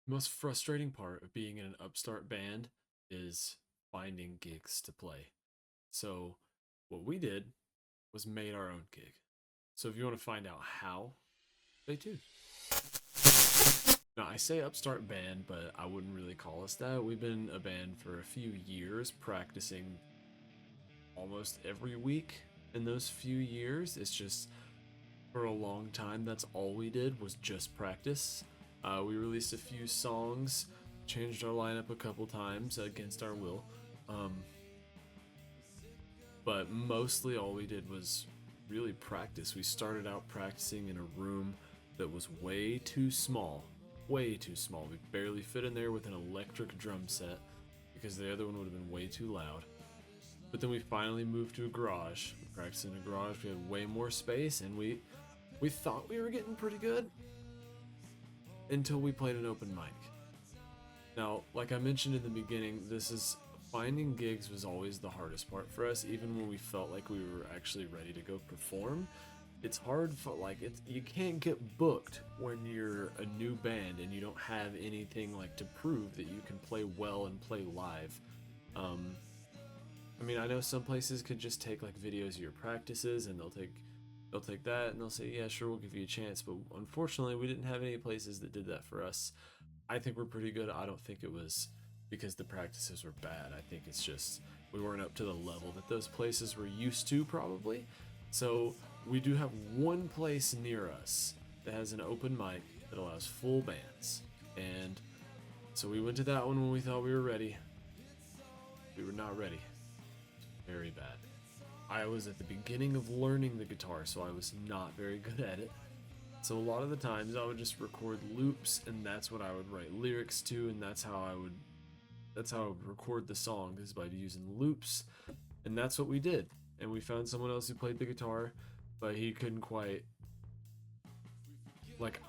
The most frustrating part of being in an upstart band is finding gigs to play. So, what we did was made our own gig. So, if you want to find out how, stay tuned. Now, I say upstart band, but I wouldn't really call us that. We've been a band for a few years, practicing almost every week in those few years. It's just for a long time, that's all we did was just practice. We released a few songs, changed our lineup a couple times against our will, but mostly all we did was really practice. We started out practicing in a room that was way too small. We barely fit in there with an electric drum set because the other one would have been way too loud. But then we finally moved to a garage. We practiced in a garage. We had way more space, and we thought we were getting pretty good until we played an open mic. Now, like I mentioned in the beginning, finding gigs was always the hardest part for us. Even when we felt like we were actually ready to go perform, it's hard for you can't get booked when you're a new band and you don't have anything to prove that you can play well and play live. I mean, I know some places could just take videos of your practices, and they'll take that and they'll say, yeah, sure, we'll give you a chance. But unfortunately, we didn't have any places that did that for us. I think we're pretty good. I don't think it was because the practices were bad. I think it's just we weren't up to the level that those places were used to, probably. So we do have one place near us that has an open mic that allows full bands. And so we went to that one when we thought we were ready. We were not ready. Very bad. I was at the beginning of learning the guitar, so I was not very good at it. So a lot of the times I would just record loops, and that's what I would write lyrics to, and that's how I would record the song, is by using loops. And that's what we did. And we found someone else who played the guitar, but he couldn't quite,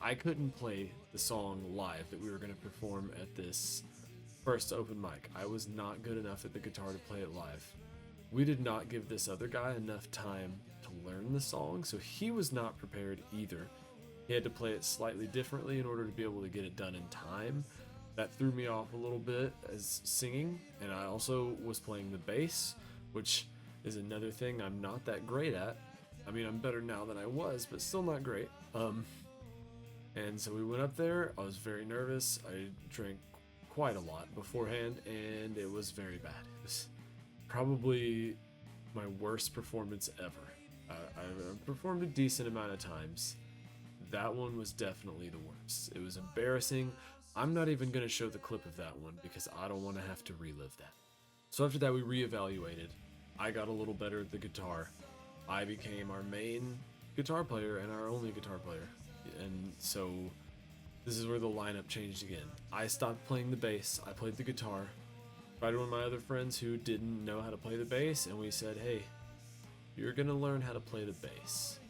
I couldn't play the song live that we were going to perform at this first open mic. I was not good enough at the guitar to play it live. We did not give this other guy enough time to learn the song, so he was not prepared either. He had to play it slightly differently in order to be able to get it done in time. That threw me off a little bit as singing, and I also was playing the bass, which is another thing I'm not that great at. I mean, I'm better now than I was, but still not great. And so we went up there. I was very nervous. I drank quite a lot beforehand, and it was very bad. It was probably my worst performance ever. I performed a decent amount of times. That one was definitely the worst. It was embarrassing. I'm not even going to show the clip of that one because I don't want to have to relive that. So after that, we reevaluated. I got a little better at the guitar. I became our main guitar player and our only guitar player. And so this is where the lineup changed again. I stopped playing the bass. I played the guitar. Tried one of my other friends who didn't know how to play the bass, and we said, hey, you're gonna learn how to play the bass.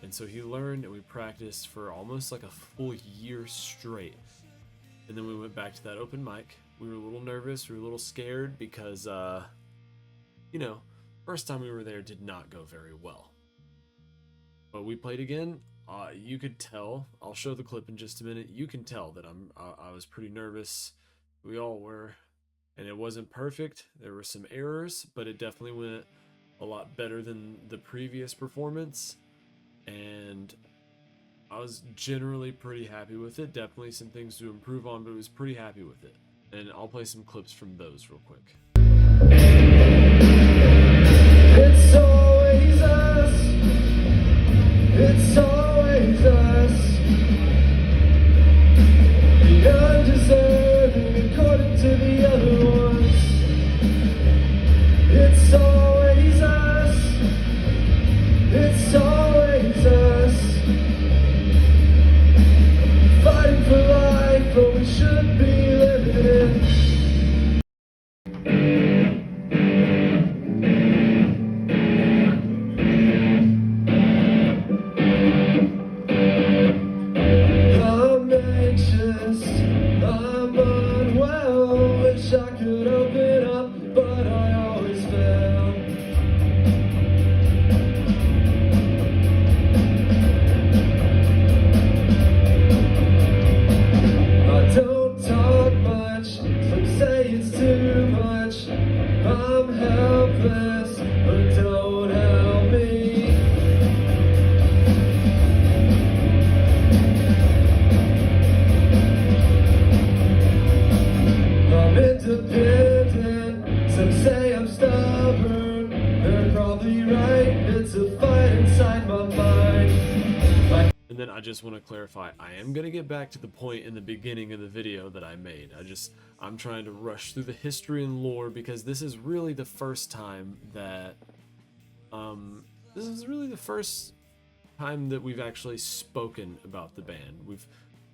And so he learned, and we practiced for almost a full year straight. And then we went back to that open mic. We were a little nervous, we were a little scared because first time we were there did not go very well. But we played again. You could tell, I'll show the clip in just a minute, you can tell that I was pretty nervous. We all were. And it wasn't perfect. There were some errors, but it definitely went a lot better than the previous performance. And I was generally pretty happy with it. Definitely some things to improve on, but I was pretty happy with it. And I'll play some clips from those real quick. It's always us. It's always us. The undeserving according to the other ones. It's always us. It's always us. Fighting for life, but we should be living. just want to clarify, I am going to get back to the point in the beginning of the video that I made. I'm trying to rush through the history and lore because this is really the first time that we've actually spoken about the band. We've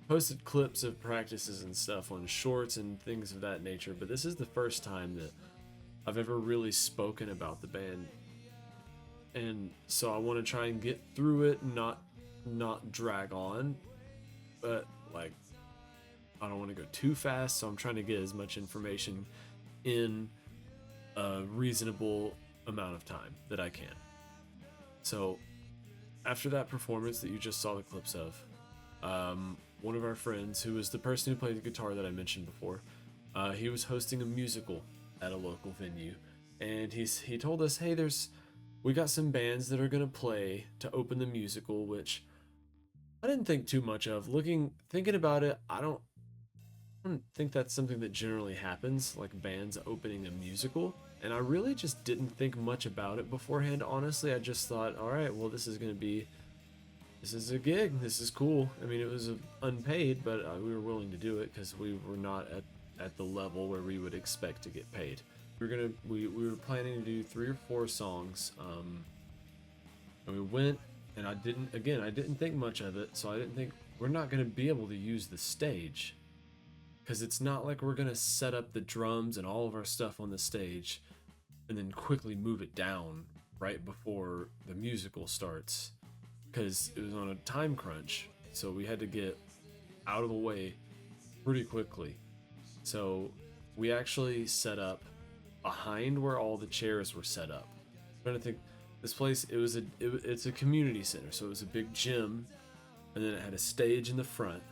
posted clips of practices and stuff on shorts and things of that nature, but this is the first time that I've ever really spoken about the band. And so I want to try and get through it, not drag on, but like I don't want to go too fast, so I'm trying to get as much information in a reasonable amount of time that I can. So after that performance that you just saw the clips of, one of our friends, who was the person who played the guitar that I mentioned before, he was hosting a musical at a local venue, and he told us, hey, we got some bands that are gonna play to open the musical, which I didn't think too much of. Thinking about it, I don't think that's something that generally happens, like bands opening a musical. And I really just didn't think much about it beforehand. Honestly, I just thought, all right, well, this is a gig. This is cool. I mean, it was unpaid, but we were willing to do it because we were not at the level where we would expect to get paid. We were planning to do 3 or 4 songs, and we went. And I didn't think much of it, so I didn't think we're not going to be able to use the stage. Because it's not like we're going to set up the drums and all of our stuff on the stage and then quickly move it down right before the musical starts. Because it was on a time crunch, so we had to get out of the way pretty quickly. So we actually set up behind where all the chairs were set up. I'm trying to think. This place, it's a community center, so it was a big gym, and then it had a stage in the front.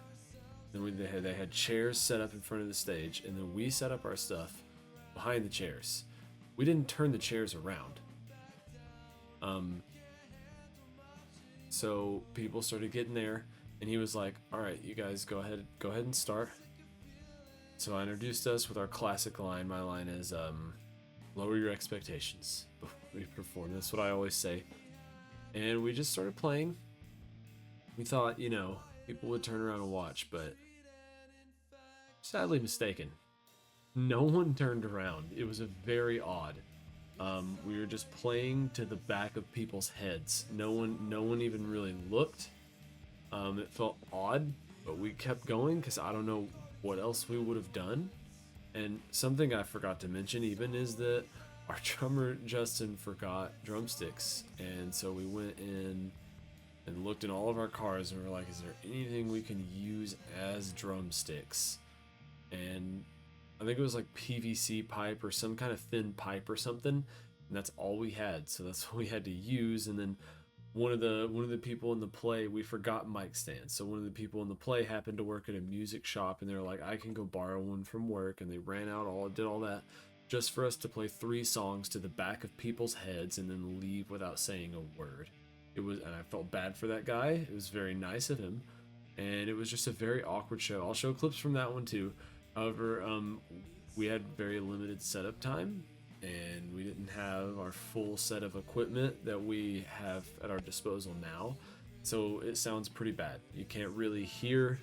Then they had chairs set up in front of the stage, and then we set up our stuff behind the chairs. We didn't turn the chairs around. So people started getting there, and he was like, "All right, you guys go ahead and start." So I introduced us with our classic line. My line is, "Lower your expectations before we perform." That's what I always say. And we just started playing. We thought, people would turn around and watch, but sadly mistaken. No one turned around. It was very odd. We were just playing to the back of people's heads. No one even really looked. It felt odd, but we kept going because I don't know what else we would have done. And something I forgot to mention even is that our drummer Justin forgot drumsticks, and so we went in and looked in all of our cars and we were like, is there anything we can use as drumsticks? And I think it was like PVC pipe or some kind of thin pipe or something, and that's all we had, so that's what we had to use. And then one of the people in the play, we forgot mic stands, so one of the people in the play happened to work at a music shop, and they were like, I can go borrow one from work, and they ran out did all that just for us to play 3 songs to the back of people's heads and then leave without saying a word. And I felt bad for that guy. It was very nice of him, and it was just a very awkward show. I'll show clips from that one too. However, we had very limited setup time, and we didn't have our full set of equipment that we have at our disposal now, so it sounds pretty bad. You can't really hear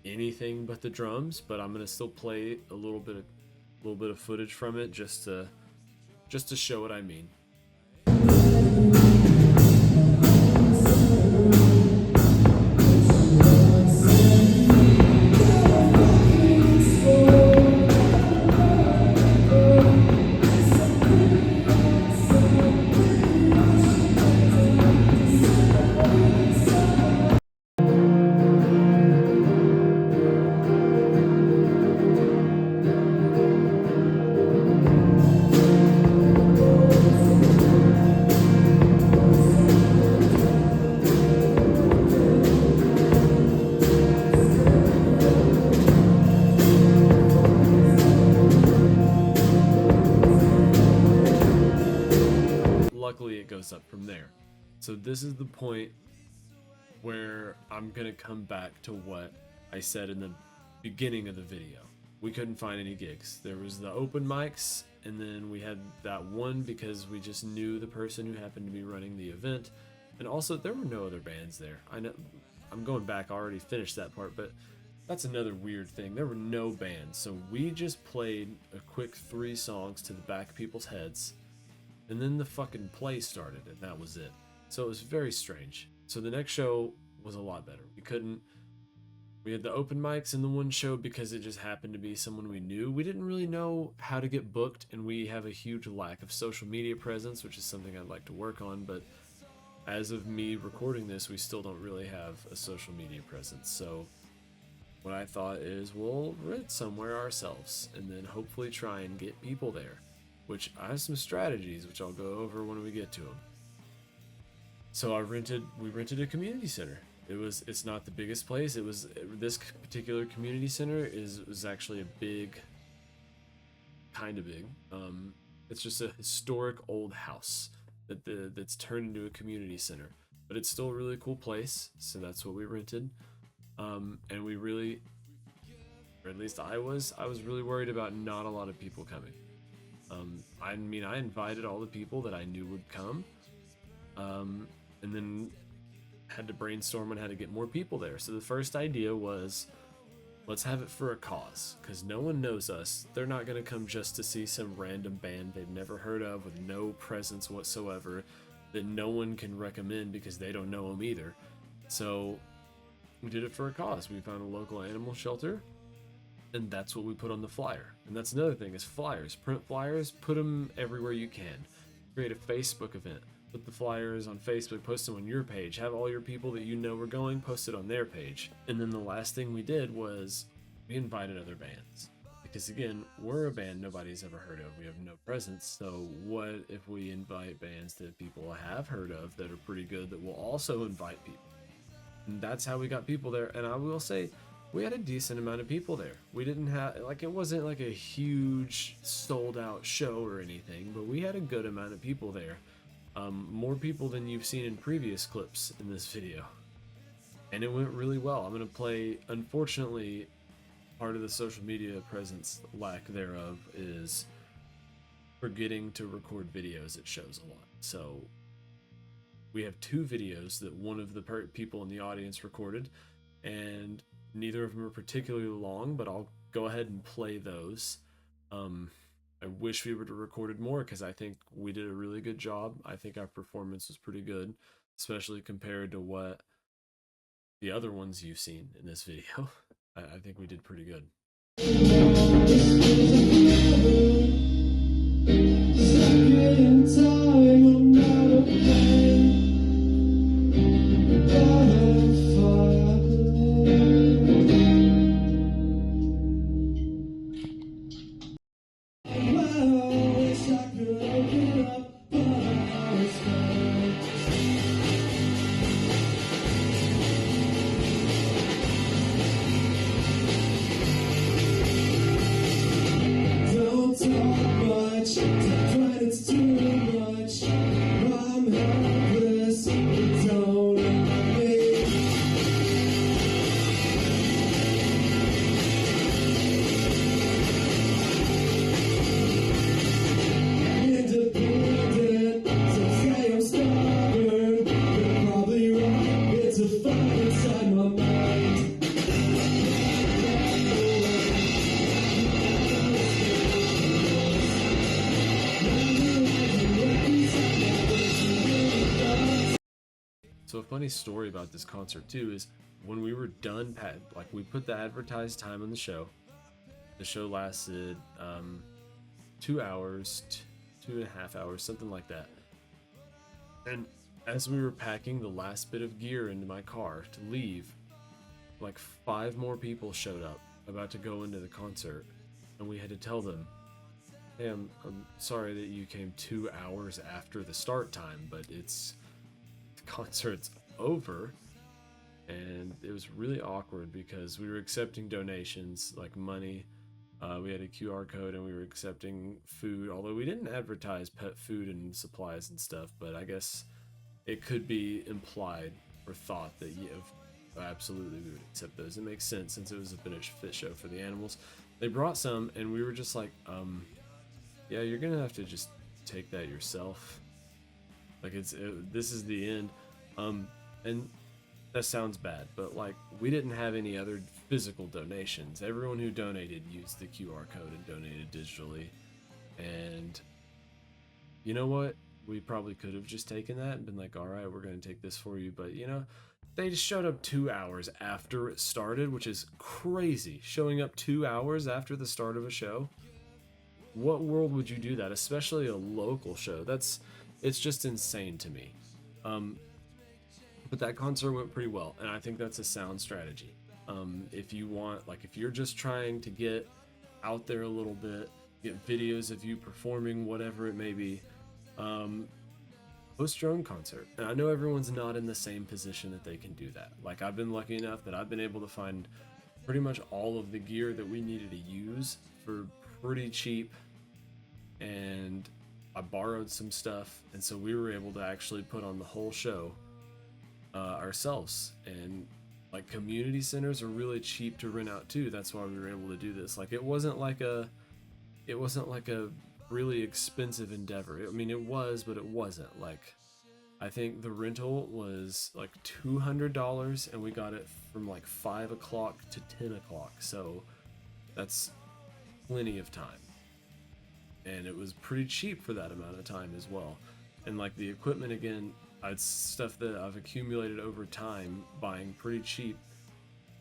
anything but the drums, but I'm gonna still play a little bit of footage from it just to show what I mean. Luckily it goes up from there. So this is the point where I'm gonna come back to what I said in the beginning of the video. We couldn't find any gigs. There was the open mics, and then we had that one because we just knew the person who happened to be running the event, and also there were no other bands there. I'm going back. I already finished that part, but that's another weird thing. There were no bands, so we just played a quick 3 songs to the back of people's heads, and then the fucking play started, and that was it. So it was very strange. So the next show was a lot better. We had the open mics in the one show because it just happened to be someone we knew. We didn't really know how to get booked, and we have a huge lack of social media presence, which is something I'd like to work on, but as of me recording this, we still don't really have a social media presence. So what I thought is we'll rent somewhere ourselves and then hopefully try and get people there, which I have some strategies which I'll go over when we get to them. So we rented a community center. It's not the biggest place. This particular community center was actually a big, kind of big. It's just a historic old house that's turned into a community center, but it's still a really cool place. So that's what we rented. And we really, or at least I was really worried about not a lot of people coming. I mean, I invited all the people that I knew would come, and then had to brainstorm on how to get more people there. So the first idea was, let's have it for a cause, because no one knows us. They're not going to come just to see some random band they've never heard of with no presence whatsoever that no one can recommend because they don't know them either. So we did it for a cause. We found a local animal shelter, and that's what we put on the flyer. And that's another thing, is flyers. Print flyers, put them everywhere you can. Create a Facebook event. Put the flyers on Facebook, post them on your page. Have all your people that you know are going, post it on their page. And then the last thing we did was we invited other bands. Because again, we're a band nobody's ever heard of. We have no presence. So what if we invite bands that people have heard of that are pretty good that will also invite people? And that's how we got people there. And I will say, we had a decent amount of people there. We didn't have, it wasn't like a huge sold out show or anything, but we had a good amount of people there. More people than you've seen in previous clips in this video. And it went really well. I'm going to play, unfortunately, part of the social media presence lack thereof is forgetting to record videos at shows a lot. So we have 2 videos that one of the people in the audience recorded, and neither of them are particularly long, but I'll go ahead and play those. I wish we would have recorded more because I think we did a really good job. I think our performance was pretty good, especially compared to what the other ones you've seen in this video. I think we did pretty good. So a funny story about this concert too is when we were done, we put the advertised time on the show. The show lasted 2 hours, 2.5 hours, something like that. And as we were packing the last bit of gear into my car to leave, 5 more people showed up about to go into the concert, and we had to tell them, hey, I'm sorry that you came 2 hours after the start time, but the concert's over. And it was really awkward because we were accepting donations, like money. We had a QR code and we were accepting food, although we didn't advertise pet food and supplies and stuff, but I guess it could be implied or thought that absolutely we would accept those. It makes sense since it was a finished fit show for the animals. They brought some and we were just like, yeah, you're gonna have to just take that yourself. This is the end. And that sounds bad, but like we didn't have any other physical donations. Everyone who donated used the QR code and donated digitally. And you know what? We probably could have just taken that and been like, all right, we're going to take this for you. But, they just showed up 2 hours after it started, which is crazy. Showing up 2 hours after the start of a show. What world would you do that? Especially a local show. It's just insane to me. But that concert went pretty well, and I think that's a sound strategy. If you want, like, if you're just trying to get out there a little bit, get videos of you performing, whatever it may be, host your own concert. And I know everyone's not in the same position that they can do that. Like, I've been lucky enough that I've been able to find pretty much all of the gear that we needed to use for pretty cheap, and I borrowed some stuff, and so we were able to actually put on the whole show ourselves. And like, community centers are really cheap to rent out too. That's why we were able to do this. Like, it wasn't like a really expensive endeavor. I mean, it was, but it wasn't. Like, I think the rental was like $200, and we got it from like 5 o'clock to 10 o'clock. So that's plenty of time. And it was pretty cheap for that amount of time as well. And like, the equipment, again, it's stuff that I've accumulated over time buying pretty cheap.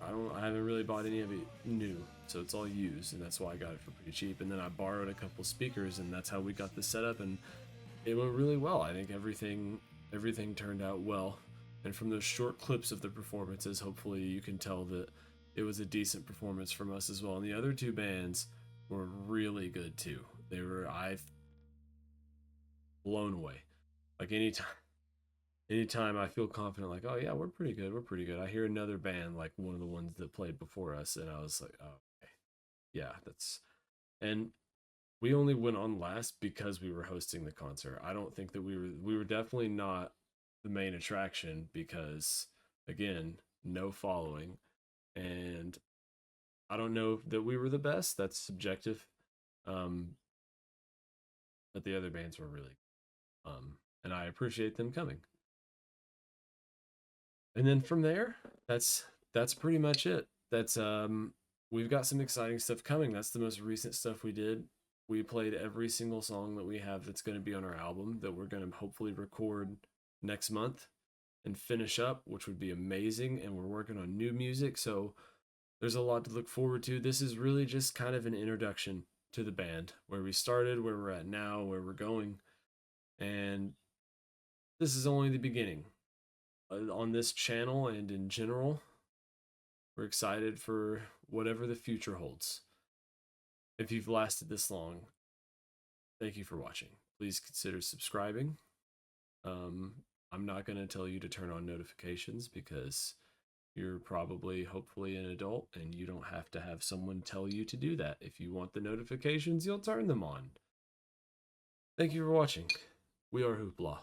I haven't really bought any of it new, so it's all used, and that's why I got it for pretty cheap. And then I borrowed a couple speakers, and that's how we got the setup, and it went really well. I think everything turned out well. And from those short clips of the performances, hopefully you can tell that it was a decent performance from us as well. And the other two bands were really good too. I've blown away. Like, anytime I feel confident, like, oh yeah, we're pretty good, I hear another band like one of the ones that played before us, and I was like, oh, okay, yeah, and we only went on last because we were hosting the concert. I don't think that we were definitely not the main attraction, because again, no following, and I don't know that we were the best. That's subjective. But the other bands were really and I appreciate them coming. And then from there, that's pretty much it. That's we've got some exciting stuff coming. That's the most recent stuff we did. We played every single song that we have that's going to be on our album that we're going to hopefully record next month and finish up, which would be amazing. And we're working on new music, so there's a lot to look forward to. This is really just kind of an introduction to the band, where we started, where we're at now, where we're going. And this is only the beginning. On this channel and in general, we're excited for whatever the future holds. If you've lasted this long, thank you for watching. Please consider subscribing. I'm not going to tell you to turn on notifications, because you're probably, hopefully, an adult, and you don't have to have someone tell you to do that. If you want the notifications, you'll turn them on. Thank you for watching. We are Hoopla.